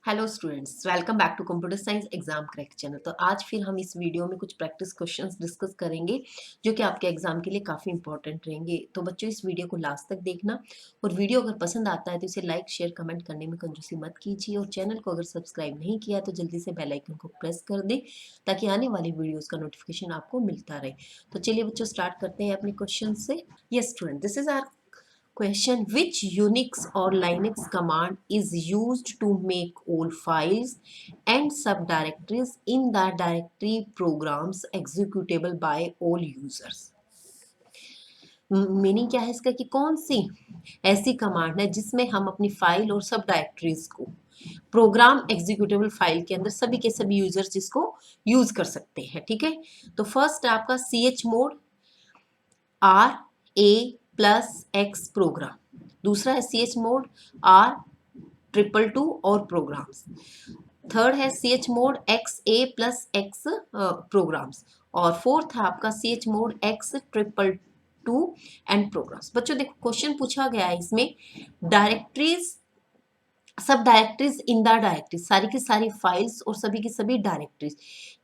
Hello students, welcome back to computer science exam crack channel. तो आज फिर हम इस वीडियो में कुछ प्रैक्टिस क्वेश्चंस डिस्कस करेंगे जो कि आपके एग्जाम के लिए काफ़ी इंपॉर्टेंट रहेंगे। तो बच्चों, इस वीडियो को लास्ट तक देखना और वीडियो अगर पसंद आता है तो इसे लाइक शेयर कमेंट करने में कंजूसी मत कीजिए और चैनल को अगर सब्सक्राइब नहीं किया तो जल्दी से बेल आइकन को प्रेस कर दें ताकि आने वाली वीडियोज़ का नोटिफिकेशन आपको मिलता रहे। तो चलिए बच्चों, स्टार्ट करते हैं अपने क्वेश्चन से। Yes student, this is our question: which Unix or Linux command is used to make all files and subdirectories in the directory programs executable by all users? Meaning क्या है इसका कि कौन सी ऐसी कमांड है जिसमें हम अपनी फाइल और सब डायरेक्टरीज को प्रोग्राम एग्जीक्यूटेबल फाइल के अंदर सभी के सभी यूजर्स जिसको यूज कर सकते हैं। ठीक है, तो फर्स्ट आपका C H mode RA+X programme, दूसरा है सी एच मोड R222 और प्रोग्राम्स, थर्ड है C H mod XA+X programs और फोर्थ है आपका C H mod X222 and programs. बच्चों देखो, क्वेश्चन पूछा गया है इसमें डायरेक्टरीज, सब डायरेक्टरीज इन द डायरेक्टरीज, सारी की सारी फाइल्स और सभी की सभी डायरेक्टरीज,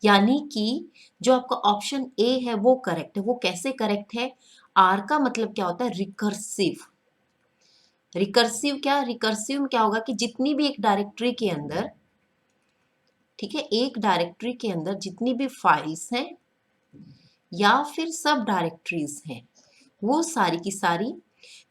यानी कि जो आपका ऑप्शन ए है वो करेक्ट है। वो कैसे करेक्ट है? आर का मतलब क्या होता है? रिकर्सिव। रिकर्सिव क्या? रिकर्सिव में क्या होगा कि जितनी भी एक डायरेक्टरी के अंदर, ठीक है, एक डायरेक्टरी के अंदर जितनी भी फाइल्स हैं या फिर सब डायरेक्टरीज हैं वो सारी की सारी,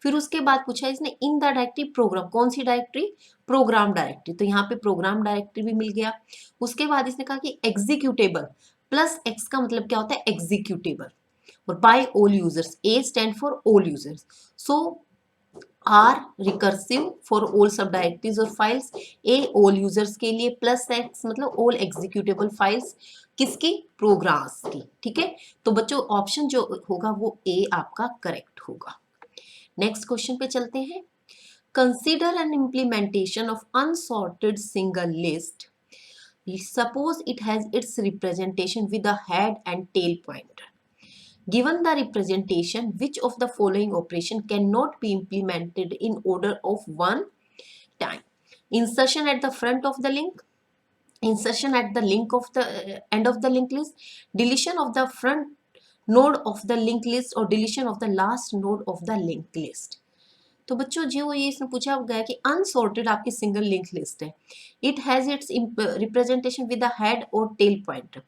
फिर उसके बाद पूछा इसने इन द डायरेक्टरी प्रोग्राम, कौन सी डायरेक्टरी? प्रोग्राम डायरेक्टरी, तो यहाँ पे प्रोग्राम डायरेक्टरी भी मिल गया। उसके बाद इसने कहा कि एग्जीक्यूटेबल प्लस एक्स का मतलब क्या होता है? एग्जीक्यूटेबल, और by all users, A stand for all users, so R recursive for all sub directories और फाइल्स, ए ऑल यूजर्स के लिए, प्लस एक्स मतलब ऑल एग्जीक्यूटेबल फाइल्स, किसकी? प्रोग्राम्स की। ठीक है, तो बच्चों ऑप्शन जो होगा वो ए आपका करेक्ट होगा। नेक्स्ट क्वेश्चन पे चलते हैं। Consider an implementation of unsorted single list, suppose it has its representation with a head and tail pointer. Given the representation, which of the following operation cannot be implemented in order of one time? Insertion at the front of the link, insertion at the link of the end of the linked list, deletion of the front node of the linked list और deletion of the last node of the linked list। तो बच्चों जो ये इसमें पूछा गया कि unsorted आपकी सिंगल लिंक लिस्ट है, it has its representation with the head और टेल पॉइंटर।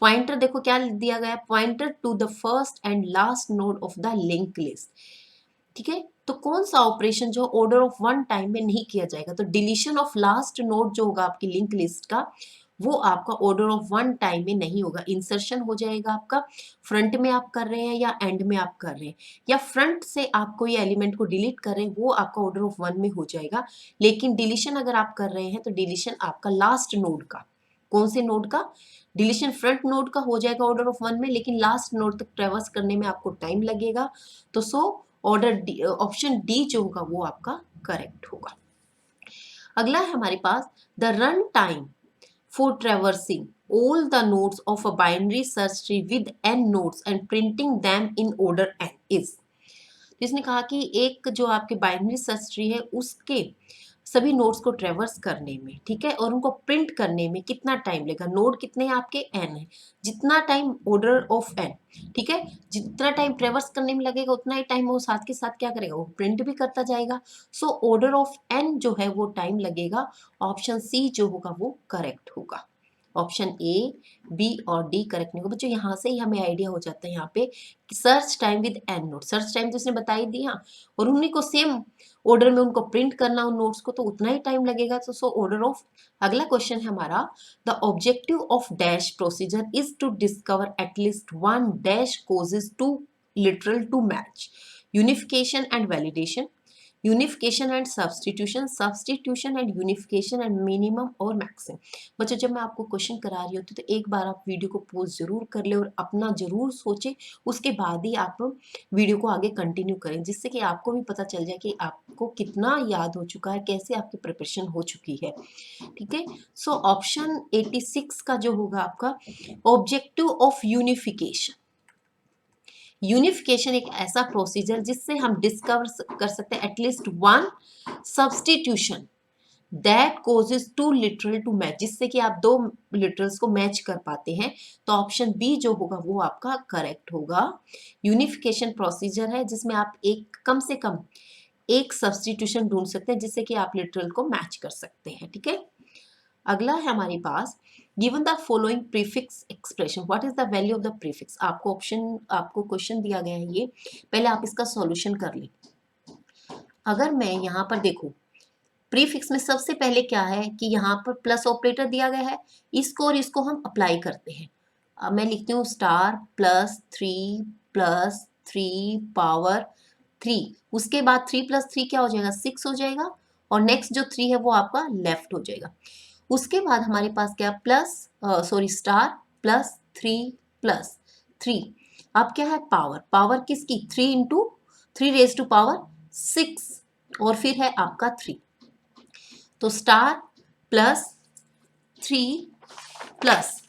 पॉइंटर देखो क्या दिया गया, pointer to the first and last node of the link list. ठीक है, तो कौन सा ऑपरेशन जो ऑर्डर ऑफ वन टाइम में नहीं किया जाएगा? तो डिलीशन ऑफ लास्ट नोड जो होगा आपकी लिंक लिस्ट का, वो आपका ऑर्डर ऑफ वन टाइम में नहीं होगा। इंसर्शन हो जाएगा आपका, फ्रंट में आप कर रहे हैं या एंड में आप कर रहे हैं, या फ्रंट से आप कोई एलिमेंट को डिलीट कर रहे हैं, वो आपका ऑर्डर ऑफ वन में हो जाएगा। लेकिन डिलीशन अगर आप कर रहे हैं तो डिलीशन आपका लास्ट नोड का, कौन से नोड का? डिलीशन फ्रंट नोड का हो जाएगा ऑर्डर ऑफ वन में, लेकिन लास्ट नोड तक ट्रेवर्स करने में आपको टाइम लगेगा। तो सो ऑर्डर ऑप्शन डी जो होगा वो आपका करेक्ट होगा। अगला है हमारे पास the run time for traversing all the nodes of a binary search tree with n nodes and printing them in order n is। तो इसने कहा कि एक जो आपके बाइनरी सर्च ट्री है उसके सभी नोड्स को ट्रेवर्स करने में, ठीक है, और उनको प्रिंट करने में कितना टाइम लगेगा? नोड कितने हैं आपके? n है, जितना टाइम ऑर्डर ऑफ n, ठीक है, जितना टाइम ट्रेवर्स करने में लगेगा उतना ही टाइम वो साथ के साथ क्या करेगा? वो प्रिंट भी करता जाएगा। सो ऑर्डर ऑफ n जो है वो टाइम लगेगा। ऑप्शन सी जो होगा वो करेक्ट होगा। ऑप्शन ए, बी और डी करेक्ट नहीं होगा। बच्चों यहाँ से ही हमें आइडिया हो जाता है यहाँ पे search time with an note, search time तो इसने बता ही दिया, और उन्हीं को सेम ऑर्डर में उनको प्रिंट करना उन नोट्स को, तो उतना ही टाइम लगेगा। तो सो ऑर्डर ऑफ। अगला क्वेश्चन है हमारा, the objective of dash procedure is to discover at least one dash causes two literal to match, unification and validation, unification and substitution, substitution and unification and minimum और maximum. बच्चों जब मैं आपको question करा रही होती तो एक बार आप वीडियो को पॉज जरूर कर ले और अपना जरूर सोचें, उसके बाद ही आप वीडियो को आगे कंटिन्यू करें, जिससे कि आपको भी पता चल जाए कि आपको कितना याद हो चुका है, कैसे आपकी प्रिपरेशन हो चुकी है। ठीक है, सो ऑप्शन 86 का जो होगा आपका ऑब्जेक्टिव ऑफ यूनिफिकेशन। यूनिफिकेशन एक ऐसा प्रोसीजर जिससे हम डिस्कवर कर सकते हैं at least one substitution, that causes two literal to match, जिससे कि आप दो लिटरल्स को मैच कर पाते हैं। तो ऑप्शन बी जो होगा वो आपका करेक्ट होगा। यूनिफिकेशन प्रोसीजर है जिसमें आप एक कम से कम एक सब्स्टिट्यूशन ढूंढ सकते हैं जिससे कि आप लिटरल को मैच कर सकते हैं। ठीक है, अगला है हमारे पास given the following prefix expression, what is the value of the prefix. आपको क्वेश्चन दिया गया है, ये पहले आप इसका सॉल्यूशन कर लें। अगर मैं यहाँ पर देखूं, प्रीफिक्स में सबसे पहले क्या है कि यहाँ पर प्लस ऑपरेटर दिया गया है, इसको और इसको हम अप्लाई करते हैं। अब मैं लिखती हूँ स्टार प्लस थ्री पावर 3, उसके बाद 3 + 3 क्या हो जाएगा 6 हो जाएगा, और नेक्स्ट जो 3 है वो आपका लेफ्ट हो जाएगा। उसके बाद हमारे पास क्या स्टार +3 अब क्या है पावर किसकी 3 × 3⁻6 और फिर है आपका 3, तो स्टार +3 प्लस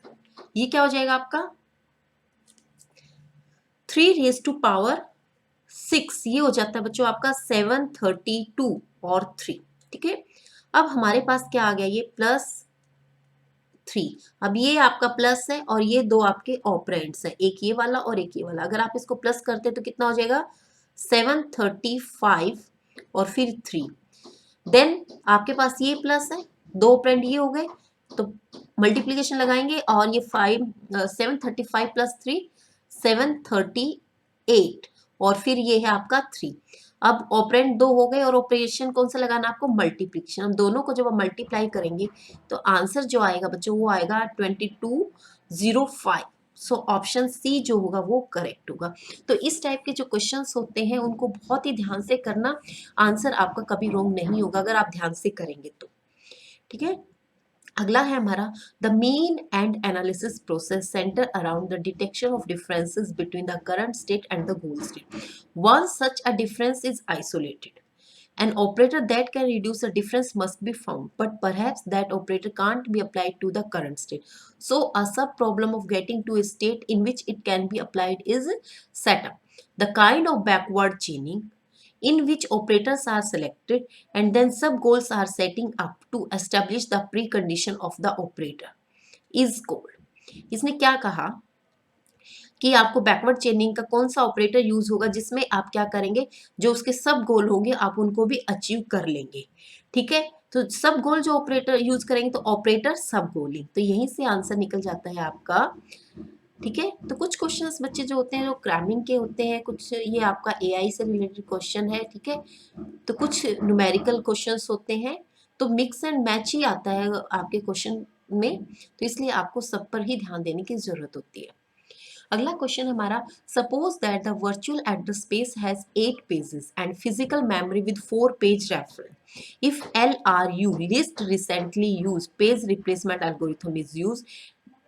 ये क्या हो जाएगा आपका 3⁻6, ये हो जाता है बच्चों आपका 732 और 3। ठीक है, अब हमारे पास क्या आ गया ये +3। अब ये आपका प्लस है और ये दो आपके ऑपरेंड्स है, एक ये वाला और एक ये वाला। अगर आप इसको प्लस करते तो कितना हो जाएगा 735 और फिर 3। देन आपके पास ये प्लस है, दो ऑपरेंड ये हो गए, तो मल्टीप्लीकेशन लगाएंगे और ये 735 + 3 738 और फिर ये है आपका 3। अब ऑपरेंड दो हो गए और ऑपरेशन कौन सा लगाना आपको मल्टीप्लिकेशन। हम दोनों को जब हम मल्टीप्लाई करेंगे तो आंसर जो आएगा बच्चों वो आएगा 2205। सो ऑप्शन सी जो होगा वो करेक्ट होगा। तो इस टाइप के जो क्वेश्चंस होते हैं उनको बहुत ही ध्यान से करना, आंसर आपका कभी रॉन्ग नहीं होगा अगर आप ध्यान से करेंगे तो। ठीक है, अगला है हमारा the mean and analysis process centre around the detection of differences between the current state and the goal state. Once such a difference is isolated, an operator that can reduce the difference must be found, but perhaps that operator can't be applied to the current state. So a sub-problem of getting to a state in which it can be applied is set up. The kind of backward chaining in which operators are selected and then sub-goals are setting up to establish the precondition of the operator is called. इसने क्या कहा कि आपको backward चेनिंग का कौन सा operator use होगा जिसमें आप क्या करेंगे, जो उसके सब गोल होंगे आप उनको भी अचीव कर लेंगे। ठीक है, तो सब गोल जो ऑपरेटर यूज करेंगे तो ऑपरेटर सब गोलिंग, तो यहीं से आंसर निकल जाता है आपका। ठीक है, तो कुछ क्वेश्चंस बच्चे जो होते हैं जो क्रैमिंग के होते हैं, कुछ ये आपका एआई से रिलेटेड क्वेश्चन है। ठीक है, तो कुछ न्यूमेरिकल क्वेश्चंस होते हैं, तो मिक्स एंड मैच ही आता है आपके क्वेश्चन में, तो इसलिए आपको सब पर ही ध्यान देने की जरूरत होती है। अगला क्वेश्चन हमारा, suppose that the virtual address space has 8 pages and physical memory with 4 page reference. If LRU list recently used page replacement algorithm is used,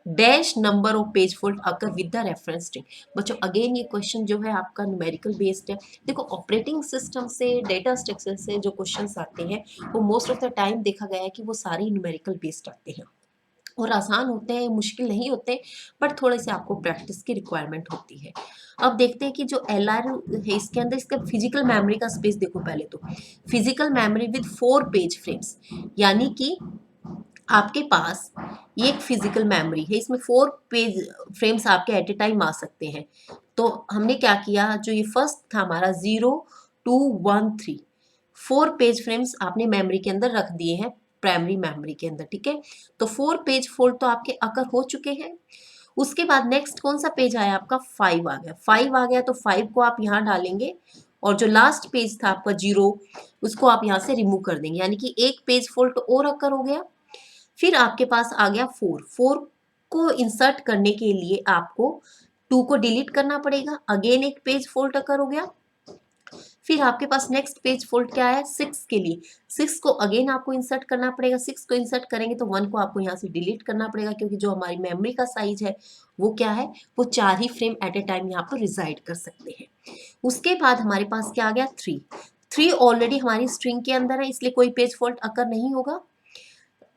dash number of page fold occur with the reference string. बच्चों again ये question जो है आपका numerical based है। देखो operating system से data structure से जो क्वेश्चंस आते हैं वो मोस्ट ऑफ द टाइम देखा गया है कि वो सारे न्यूमेरिकल बेस्ड आते हैं और आसान होते हैं, मुश्किल नहीं होते, बट थोड़े से आपको प्रैक्टिस की रिक्वायरमेंट होती है। अब देखते हैं कि जो LR है इसके अंदर इसका फिजिकल मेमोरी का स्पेस देखो। पहले तो physical memory with 4 page frames, यानी कि आपके पास ये एक फिजिकल मेमोरी है, इसमें 4 पेज फ्रेम्स आपके एट ए टाइम आ सकते हैं। तो हमने क्या किया, जो ये फर्स्ट था हमारा 0 2 1 3, 4 पेज फ्रेम्स आपने मेमोरी के अंदर रख दिए हैं प्राइमरी मेमोरी के अंदर। ठीक है, तो 4 पेज फोल्ड तो आपके अकर हो चुके हैं। उसके बाद नेक्स्ट कौन सा पेज आया आपका 5 आ गया। 5 आ गया तो 5 को आप यहाँ डालेंगे और जो लास्ट पेज था आपका 0 उसको आप यहाँ से रिमूव कर देंगे, यानी कि एक पेज फोल्ड और अकर हो गया। फिर आपके पास आ गया 4 को इंसर्ट करने के लिए आपको 2 को डिलीट करना पड़ेगा, अगेन एक पेज फोल्ड अकर हो गया। फिर आपके पास नेक्स्ट पेज फोल्ड क्या है 6 के लिए, 6 को अगेन आपको इंसर्ट करना पड़ेगा। 6 को इंसर्ट करेंगे तो 1 को आपको यहाँ से डिलीट करना पड़ेगा, क्योंकि जो हमारी मेमोरी का साइज है वो क्या है, वो 4 ही फ्रेम एट ए टाइम यहाँ पर रिजाइड कर सकते हैं। उसके बाद हमारे पास क्या आ गया 3 ऑलरेडी हमारी स्ट्रिंग के अंदर है, इसलिए कोई पेज फोल्ड अकर नहीं होगा।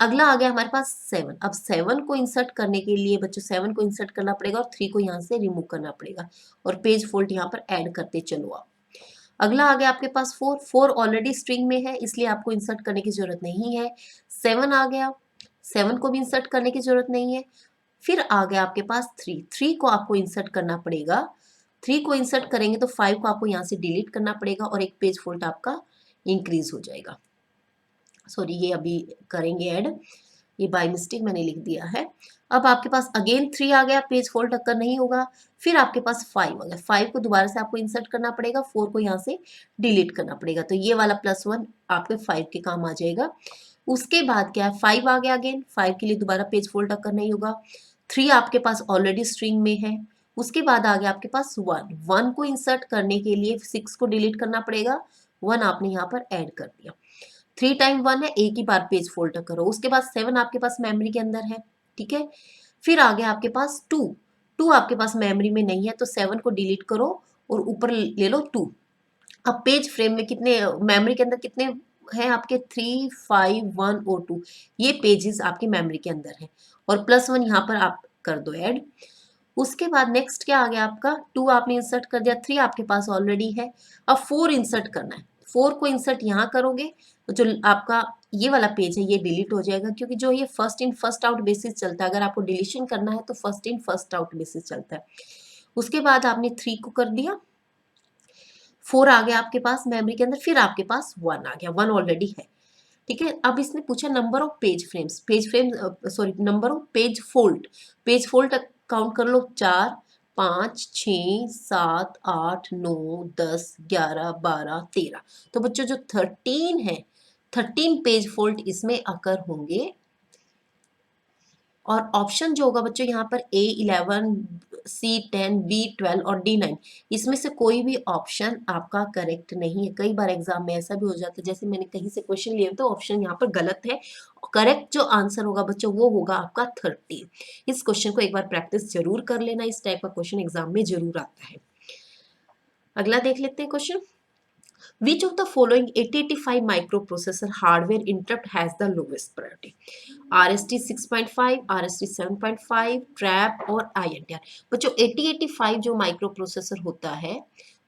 अगला आ गया हमारे पास 7। अब 7 को इंसर्ट करने के लिए बच्चों 7 को इंसर्ट करना पड़ेगा और 3 को यहाँ से रिमूव करना पड़ेगा और पेज फोल्ड यहाँ पर ऐड करते चलो आप। अगला आ गया आपके पास 4, 4 ऑलरेडी स्ट्रिंग में है इसलिए आपको इंसर्ट करने की जरूरत नहीं है। 7 आ गया, 7 को भी इंसर्ट करने की जरूरत नहीं है। फिर आ गया आपके पास 3, 3 को आपको इंसर्ट करना पड़ेगा। 3 को इंसर्ट करेंगे तो 5 को आपको यहाँ से डिलीट करना पड़ेगा और एक पेज फॉल्ट आपका इंक्रीज हो जाएगा। सॉरी, ये अभी करेंगे ऐड, ये बाय मिस्टेक मैंने लिख दिया है। अब आपके पास अगेन 3 आ गया, पेज फॉल्ट अक्कर नहीं होगा। फिर आपके पास 5 आ गया, 5 को दोबारा से आपको इंसर्ट करना पड़ेगा, 4 को यहाँ से डिलीट करना पड़ेगा, तो ये वाला +1 आपके 5 के काम आ जाएगा। उसके बाद क्या है, 5 आ गया, अगेन 5 के लिए दोबारा पेज फॉल्ट अक्कर नहीं होगा। 3 आपके पास ऑलरेडी स्ट्रिंग में है। उसके बाद आ गया आपके पास 1, 1 को इंसर्ट करने के लिए 6 को डिलीट करना पड़ेगा, 1 आपने यहाँ पर ऐड कर दिया। 3 टाइम 1 है, एक ही बार पेज फोल्ड करो। उसके बाद 7 आपके पास मेमोरी के अंदर है, ठीक है। फिर आ गया आपके पास 2, 2 आपके पास मेमोरी में नहीं है तो 7 को डिलीट करो और ऊपर ले लो 2। अब पेज फ्रेम में कितने, मेमोरी के अंदर कितने हैं आपके, 3, 5, 1 और 2, ये पेजेस आपकी मेमोरी के अंदर है और +1 यहाँ पर आप कर दो ऐड। उसके बाद नेक्स्ट क्या आ गया आपका, 2 आपने इंसर्ट कर दिया, 3 आपके पास ऑलरेडी है। अब 4 इंसर्ट करना है, 4 को इंसर्ट यहाँ करोगे तो जो आपका ये वाला पेज है ये डिलीट हो जाएगा, क्योंकि जो ये first in first out basis चलता है, अगर आपको डिलीशन करना है तो first in first out basis चलता है। उसके बाद आपने 3 को कर दिया, 4 आ गया आपके पास मेमोरी के अंदर, फिर आपके पास 1 आ गया, 1 ऑलरेडी है, ठीक है। अब इसने पूछा number of page frames, page frame sorry number of page fold, page fold count कर लो, 4, 5, 6, 7, 8, 9, 10, 11, 12, 13। तो बच्चों जो 13 है, 13 पेज फोल्ड इसमें अकर होंगे। और ऑप्शन जो होगा बच्चों यहाँ पर A11, C10, B12 और D9, इसमें से कोई भी ऑप्शन आपका करेक्ट नहीं है। कई बार एग्जाम में ऐसा भी हो जाता है, जैसे मैंने कहीं से क्वेश्चन लिए तो ऑप्शन यहाँ पर गलत है, करेक्ट जो आंसर होगा बच्चों वो होगा आपका 13। इस क्वेश्चन को एक बार प्रैक्टिस जरूर कर लेना, इस टाइप का क्वेश्चन एग्जाम में जरूर आता है। अगला देख लेते हैं question, Which of the following 8085 microprocessor hardware interrupt has the lowest priority? RST 6.5, RST 7.5, trap और INTR। बच्चों 8085 जो माइक्रो प्रोसेसर होता है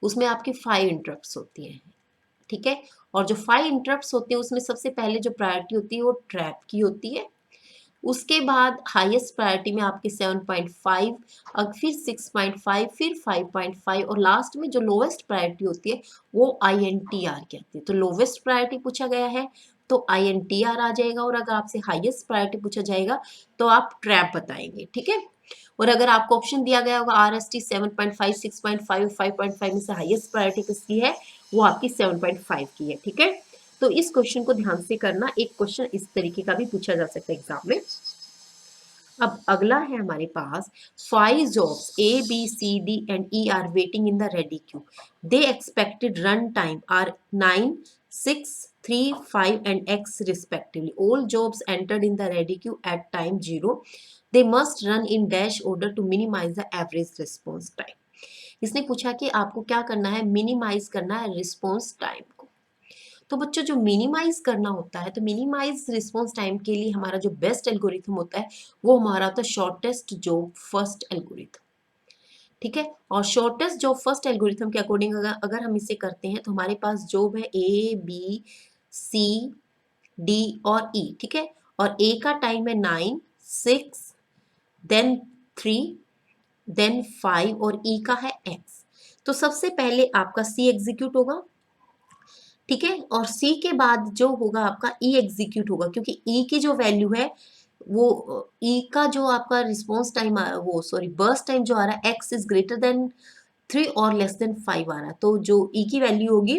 उसमें आपकी 5 इंटरप्ट्स होती हैं, ठीक है। और जो 5 इंटरप्ट्स होते हैं उसमें सबसे पहले जो प्रायोरिटी होती है वो ट्रैप की होती है। उसके बाद हाईएस्ट प्रायोरिटी में आपके 7.5, अब फिर 6.5, फिर 5.5 और लास्ट में जो लोवेस्ट प्रायोरिटी होती है वो INTR कहती है। तो लोवेस्ट प्रायोरिटी पूछा गया है तो INTR आ जाएगा, और अगर आपसे हाईएस्ट प्रायोरिटी पूछा जाएगा तो आप ट्रैप बताएंगे, ठीक है। और अगर आपको ऑप्शन दिया गया होगा RST 7.5, 6.5, 5.5 में से हाईएस्ट प्रायोरिटी किसकी है, वो आपकी 7.5 की है, ठीक है। तो इस क्वेश्चन को ध्यान से करना, एक क्वेश्चन इस तरीके का भी पूछा जा सकता है एग्जाम में। अब अगला है हमारे पास, 5 jobs A, B, C, D and E are waiting in the ready queue. They expected run time are 9, 6, 3, 5 and X respectively. All jobs entered in the ready queue at time 0. They must run in dash order to minimize the average response time. इसने पूछा कि आपको क्या करना है, minimise करना है response time को। तो बच्चों जो मिनिमाइज करना होता है, तो मिनिमाइज रिस्पॉन्स टाइम के लिए हमारा जो बेस्ट एल्गोरिथम होता है वो हमारा होता है शॉर्टेस्ट जॉब फर्स्ट एल्गोरिथम, ठीक है। और शॉर्टेस्ट जॉब फर्स्ट एल्गोरिथम के अकॉर्डिंग अगर हम इसे करते हैं तो हमारे पास जॉब है A, B, C, D और E, ठीक है। और A का टाइम है 9, 6, देन 3, देन 5 और E का है X। तो सबसे पहले आपका C एग्जीक्यूट होगा, ठीक है। और C के बाद जो होगा आपका E एग्जीक्यूट होगा, क्योंकि E की जो वैल्यू है वो E का जो आपका रिस्पॉन्स टाइम वो सॉरी बर्स्ट टाइम जो आ रहा है X इज ग्रेटर देन 3 और लेस देन 5 आ रहा है, तो जो E की वैल्यू होगी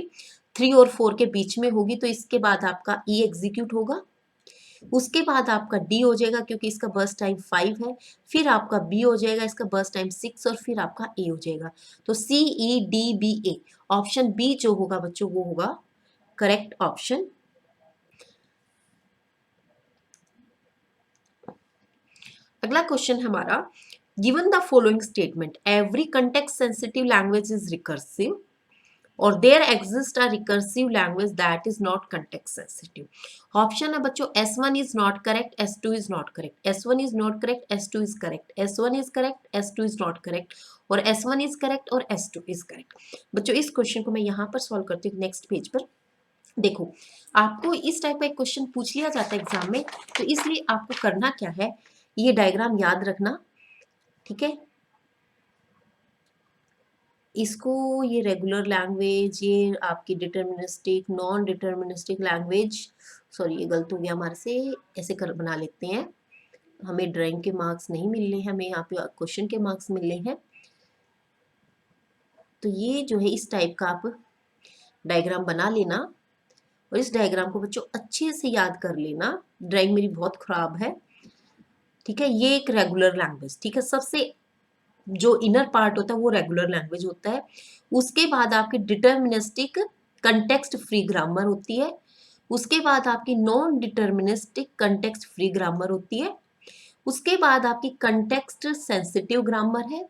3 और 4 के बीच में होगी, तो इसके बाद आपका E एग्जीक्यूट होगा। उसके बाद आपका D हो जाएगा क्योंकि इसका बर्स्ट टाइम 5 है, फिर आपका B हो जाएगा, इसका बर्स्ट टाइम 6 और फिर आपका A हो जाएगा। तो CEDBA ऑप्शन B जो होगा बच्चों वो होगा करेक्ट ऑप्शन। अगला क्वेश्चन हमारा, given the following statement every context sensitive language is recursive, और there exist a recursive language that is not context sensitive. Option है बच्चों S1 is not correct, S2 is not correct, S1 is not correct, S2 is correct, S1 is correct, S2 is not correct, और S1 is correct और S2 is correct. बच्चों इस question को मैं यहाँ पर सॉल्व करती हूँ नेक्स्ट पेज पर। देखो आपको इस टाइप का एक क्वेश्चन पूछ लिया जाता है एग्जाम में, तो इसलिए आपको करना क्या है, ये डायग्राम याद रखना, ठीक है। इसको ये रेगुलर लैंग्वेज, ये आपकी deterministic, non deterministic language, sorry ये गलत हो गया हमारे से, ऐसे कर बना लेते हैं। हमें ड्राइंग के मार्क्स नहीं मिल रहे हैं, हमें यहाँ पे क्वेश्चन के मार्क्स मिल रहे हैं। तो ये जो है इस टाइप का आप डायग्राम बना लेना, और इस डायग्राम को बच्चों अच्छे से याद कर लेना। ड्राइंग मेरी बहुत खराब है, ठीक है। ये एक रेगुलर लैंग्वेज, ठीक है, सबसे जो इनर पार्ट होता है वो रेगुलर लैंग्वेज होता है। उसके बाद आपकी डिटर्मिनिस्टिक कंटेक्स्ट फ्री ग्रामर होती है। उसके बाद आपकी non deterministic context free grammar होती है। उसके बाद आपकी कंटेक्स्ट सेंसिटिव ग्रामर है।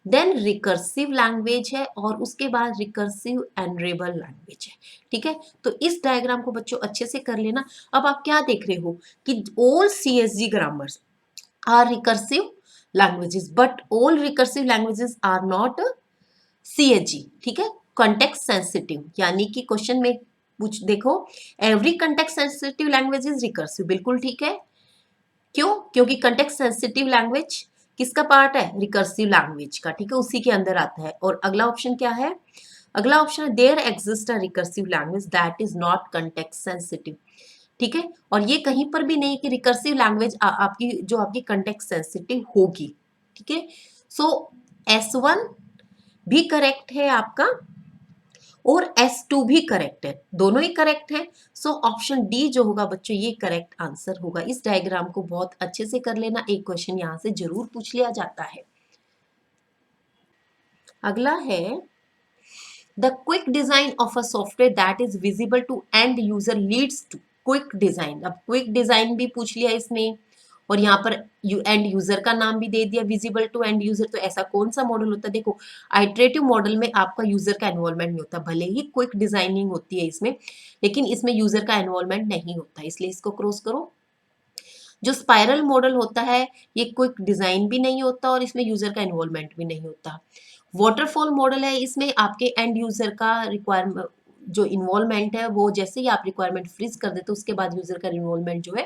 देन रिकर्सिव लैंग्वेज है, और उसके बाद रिकर्सिव एनरेबल लैंग्वेज है, ठीक है। तो इस डायग्राम को बच्चों अच्छे से कर लेना। अब आप क्या देख रहे हो कि all CSG grammars are recursive languages but all recursive languages are not CSG, ठीक है। context sensitive, यानी कि क्वेश्चन में पूछ देखो every context sensitive language is recursive, बिल्कुल ठीक है। क्यों? क्योंकि context sensitive language किसका पार्ट है? रिकर्सिव लैंग्वेज का, ठीक है, उसी के अंदर आता है। और अगला ऑप्शन क्या है? अगला ऑप्शन है there exist a recursive language that is not context sensitive, ठीक है। और ये कहीं पर भी नहीं कि रिकर्सिव लैंग्वेज आपकी जो आपकी कंटेक्स्ट सेंसिटिव होगी, ठीक है। सो S1 भी करेक्ट है आपका, और S2 भी करेक्ट है, दोनों ही करेक्ट है। सो ऑप्शन डी जो होगा बच्चों ये करेक्ट आंसर होगा। इस डायग्राम को बहुत अच्छे से कर लेना, एक क्वेश्चन यहां से जरूर पूछ लिया जाता है। अगला है the quick design of a software that is visible to end user leads to quick design. अब क्विक डिजाइन भी पूछ लिया इसने, और यहाँ पर एंड यूजर का नाम भी दे दिया, विजिबल टू एंड यूजर। तो ऐसा कौन सा मॉडल होता है? देखो आइटरेटिव मॉडल में आपका यूजर का इन्वॉल्वमेंट नहीं होता, भले ही क्विक डिजाइनिंग होती है इसमें, लेकिन इसमें यूजर का इन्वॉल्वमेंट नहीं होता, इसलिए इसको क्रॉस करो। जो स्पाइरल मॉडल होता है ये क्विक डिजाइन भी नहीं होता, और इसमें यूजर का इन्वॉल्वमेंट भी नहीं होता। वाटरफॉल मॉडल है, इसमें आपके एंड यूजर का रिक्वायरमेंट जो इन्वॉल्वमेंट है वो जैसे ही आप रिक्वायरमेंट फ्रीज कर देते उसके बाद यूजर का इन्वॉल्वमेंट जो है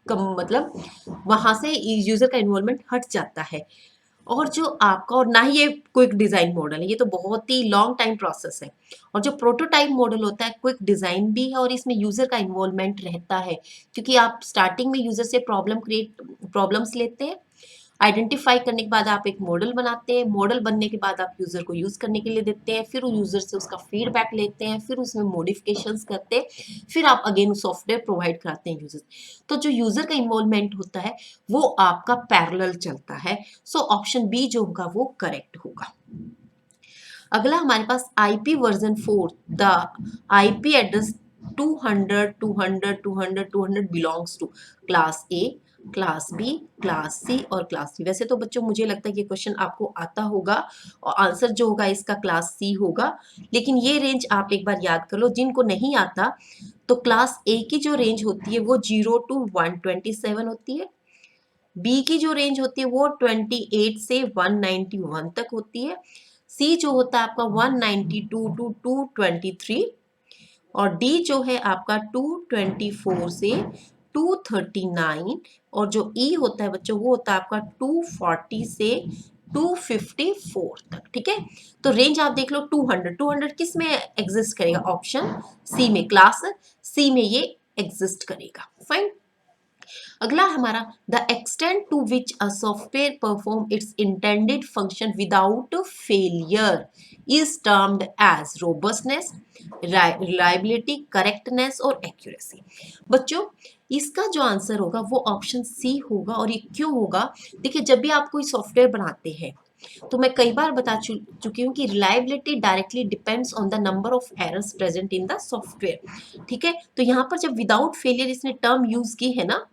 कम, मतलब वहां से यूजर का इन्वॉल्वमेंट हट जाता है। और जो आपका, और ना ही ये क्विक डिजाइन मॉडल है, ये तो बहुत ही लॉन्ग टाइम प्रोसेस है। और जो प्रोटोटाइप मॉडल होता है क्विक डिजाइन भी है, और इसमें यूजर का इन्वॉल्वमेंट रहता है, क्योंकि आप स्टार्टिंग में यूजर से प्रॉब्लम्स लेते हैं, आइडेंटिफाई करने के बाद आप एक मॉडल बनाते हैं, मॉडल बनने के बाद आप यूजर को यूज करने के लिए देते हैं, फिर यूजर से उसका फीडबैक लेते हैं, फिर उसमें मॉडिफिकेशंस करते हैं, फिर आप अगेन सॉफ्टवेयर प्रोवाइड कराते हैं यूजर। तो जो यूजर का इन्वॉल्वमेंट होता है वो आपका पैरेलल चलता है। सो ऑप्शन बी जो होगा वो करेक्ट होगा। अगला हमारे पास IP version 4 the IP address 200 200 200 200 belongs to class A, class B, class C और क्लास C। वैसे तो बच्चों मुझे लगता है ये क्वेश्चन आपको आता होगा, और आंसर जो होगा इसका क्लास C होगा, लेकिन ये रेंज आप एक बार याद कर लो। जिनको नहीं आता तो क्लास A की जो रेंज होती है वो 0 to 127 होती है, बी की जो रेंज होती है वो 28 से 191 तक होती है, सी जो होता है आपका 192 टू 223, और डी जो है आपका 224 से 239, और जो ई होता है बच्चों वो होता है आपका 240 से 254 तक, ठीक है। तो रेंज आप देख लो 200 किस में एग्जिस्ट करेगा? ऑप्शन सी में, क्लास सी में ये एग्जिस्ट करेगा। फाइन। अगला हमारा the extent to which a software perform its intended function without failure is termed as robustness, reliability, correctness और एक्यूरेसी। बच्चों इसका जो आंसर होगा वो ऑप्शन सी होगा। और ये क्यों होगा? देखिए जब भी आप कोई सॉफ्टवेयर बनाते हैं तो मैं कई बार बता चुकी हूँ कि reliability directly depends on the number of errors present in the software, ठीक है। तो यहाँ पर जब विदाउट फेलियर इसने टर्म यूज की है ना,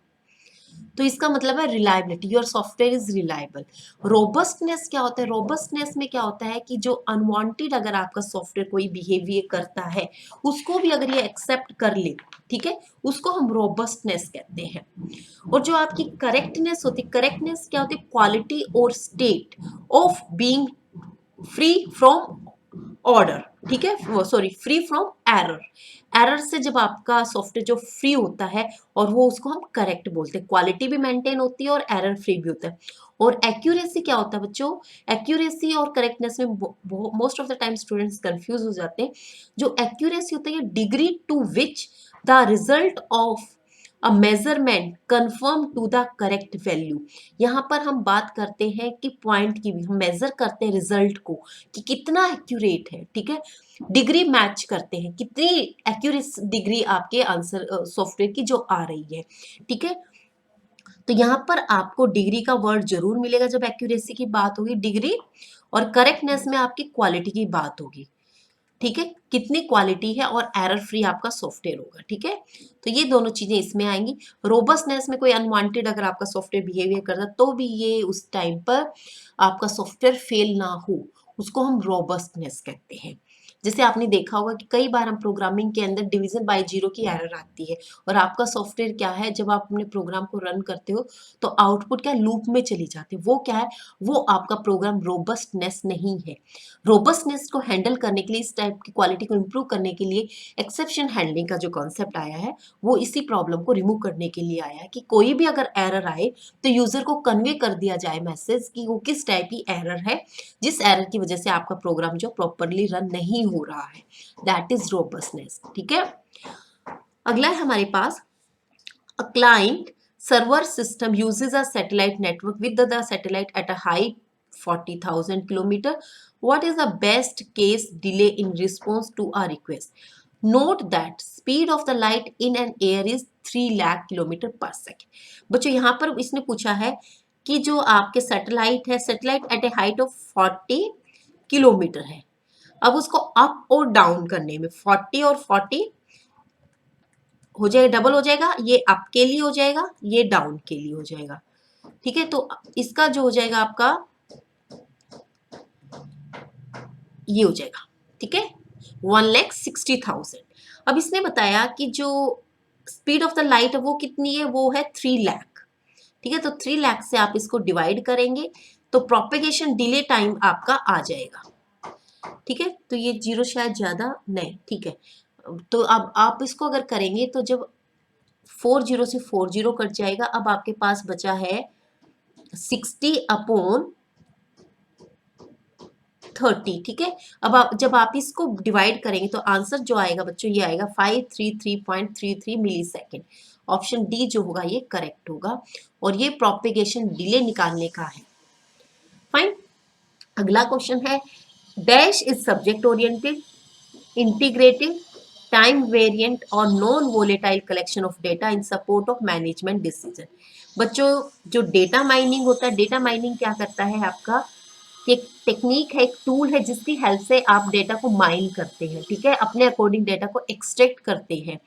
तो इसका मतलब है reliability, your software is reliable. Robustness क्या होता है? रोबस्टनेस में क्या होता है कि जो अनवांटेड अगर आपका सॉफ्टवेयर कोई बिहेवियर करता है उसको भी अगर ये एक्सेप्ट कर ले, ठीक है, उसको हम रोबस्टनेस कहते हैं। और जो आपकी करेक्टनेस होती है, करेक्टनेस क्या होती है? क्वालिटी और state of being free from order, ठीक है, sorry, free from error. Error से जब आपका सॉफ्टवेयर जो फ्री होता है और वो उसको हम करेक्ट बोलते हैं, क्वालिटी भी मेंटेन होती है और एरर फ्री भी होता है। और एक्यूरेसी क्या होता है बच्चों? एक्यूरेसी और करेक्टनेस में most of the time students confuse हो जाते हैं। जो एक्यूरेसी होता है degree to which the result of a measurement conform to the correct value. यहाँ पर हम बात करते हैं कि पॉइंट की भी हम मेजर करते हैं रिजल्ट को कि कितना एक्यूरेट है, ठीक है। डिग्री मैच करते हैं, कितनी एक्यूरेट डिग्री आपके आंसर सॉफ्टवेयर की जो आ रही है, ठीक है। तो यहाँ पर आपको डिग्री का वर्ड जरूर मिलेगा जब एक्यूरेसी की बात होगी, डिग्री। और करेक्टनेस में आपकी क्वालिटी की बात होगी, ठीक है, कितनी क्वालिटी है और एरर फ्री आपका सॉफ्टवेयर होगा, ठीक है। तो ये दोनों चीजें इसमें आएंगी। रोबस्टनेस में कोई अनवांटेड अगर आपका सॉफ्टवेयर बिहेवियर करता तो भी ये उस टाइम पर आपका सॉफ्टवेयर फेल ना हो, उसको हम रोबस्टनेस कहते हैं। जैसे आपने देखा होगा कि कई बार हम प्रोग्रामिंग के अंदर डिवीजन बाय जीरो की एरर आती है और आपका सॉफ्टवेयर क्या है, जब आप अपने प्रोग्राम को रन करते हो तो आउटपुट क्या लूप में चली जाती है, वो क्या है, वो आपका प्रोग्राम रोबस्टनेस नहीं है। रोबस्टनेस को हैंडल करने के लिए, इस टाइप की क्वालिटी को इंप्रूव करने के लिए एक्सेप्शन हैंडलिंग का जो कॉन्सेप्ट आया है वो इसी प्रॉब्लम को रिमूव करने के लिए आया है कि कोई भी अगर एरर आए तो यूजर को कन्वे कर दिया जाए मैसेज कि वो किस टाइप की एरर है, जिस एरर की वजह से आपका प्रोग्राम जो प्रॉपरली रन नहीं हो रहा है। दैट इज रोबस्टनेस, ठीक है। अगला है हमारे पास a client server system uses a satellite network with the satellite at a height 40,000 kilometer. What is the best case delay in response to a request? Note that speed of the light in an air is 3 lakh kilometre पर second. बच्चों यहाँ पर इसने पूछा है कि जो आपके सैटेलाइट है, satellite at a height of 40 kilometre है, अब उसको अप और डाउन करने में 40 और 40 हो जाएगा, डबल हो जाएगा, ये अप के लिए हो जाएगा, ये डाउन के लिए हो जाएगा, ठीक है। तो इसका जो हो जाएगा आपका ये हो जाएगा, ठीक है, 1,60,000। अब इसने बताया कि जो स्पीड ऑफ द लाइट वो कितनी है, वो है 3 लाख, ठीक है। तो 3 लाख से आप इसको डिवाइड करेंगे तो प्रोपेगेशन डिले टाइम आपका आ जाएगा, ठीक है। तो ये जीरो शायद ज्यादा नहीं, ठीक है। तो अब आप इसको अगर करेंगे तो जब 40 से 40 कट जाएगा, अब आपके पास बचा है 60/30, ठीक है। अब आप जब आप इसको डिवाइड करेंगे तो आंसर जो आएगा बच्चों ये आएगा 533.33 मिली सेकेंड। ऑप्शन डी जो होगा ये करेक्ट होगा और ये प्रोपेगेशन डिले निकालने का है। फाइन। अगला क्वेश्चन है dash is subject oriented, integrated, time variant और non volatile collection of data in support of management decision। बच्चों जो डेटा माइनिंग होता है, डेटा माइनिंग क्या करता है आपका, एक टेक्निक है, एक टूल है जिसकी हेल्प से आप डेटा को माइन करते हैं, ठीक है, अपने अकॉर्डिंग डेटा को एक्सट्रैक्ट करते हैं।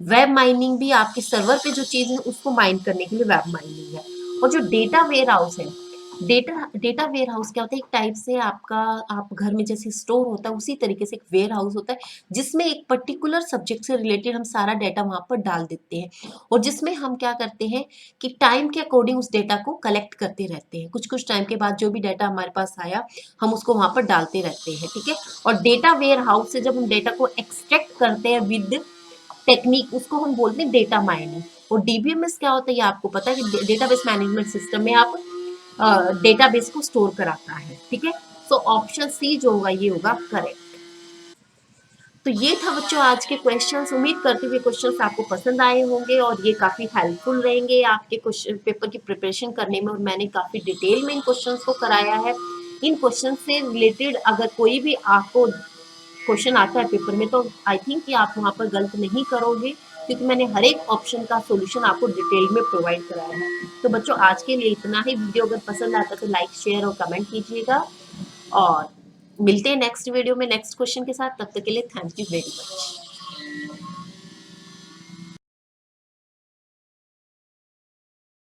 वेब माइनिंग भी आपके सर्वर पे जो चीज है उसको माइन करने के लिए वेब माइनिंग है। और जो डेटा वेयर हाउस है, डेटा वेयर हाउस क्या होता है, एक टाइप से आपका, आप घर में जैसे स्टोर होता है उसी तरीके से एक वेयर हाउस होता है जिसमें एक पर्टिकुलर सब्जेक्ट से रिलेटेड हम सारा डेटा वहां पर डाल देते हैं और जिसमें हम क्या करते हैं कि टाइम के अकॉर्डिंग उस डेटा को कलेक्ट करते रहते हैं। कुछ कुछ टाइम के बाद जो भी डेटा हमारे पास आया हम उसको वहां पर डालते रहते हैं, ठीक है। और डेटा वेयर हाउस से जब हम डेटा को एक्सट्रैक्ट करते हैं विद टेक्निक, उसको हम बोलते हैं डेटा माइनिंग। और डीबीएमएस क्या होता है ये आपको पता है कि डेटाबेस मैनेजमेंट सिस्टम में आप डेटाबेस को स्टोर कराता है, ठीक है। सो ऑप्शन सी जो होगा ये होगा करेक्ट। तो ये था बच्चों आज के क्वेश्चंस। उम्मीद करती हूँ क्वेश्चंस आपको पसंद आए होंगे और ये काफी हेल्पफुल रहेंगे आपके क्वेश्चन पेपर की प्रिपरेशन करने में। और मैंने काफी डिटेल में इन क्वेश्चंस को कराया है। इन क्वेश्चन से रिलेटेड अगर कोई भी आपको क्वेश्चन आता है पेपर में तो आई थिंक कि आप वहाँ पर गलत नहीं करोगे क्योंकि मैंने हर एक ऑप्शन का सोल्यूशन आपको डिटेल में प्रोवाइड कराया है। तो बच्चों आज के लिए इतना ही। वीडियो अगर पसंद आता है तो लाइक शेयर और कमेंट कीजिएगा और मिलते हैं नेक्स्ट वीडियो में नेक्स्ट क्वेश्चन के साथ। तब तक के लिए थैंक यू वेरी मच।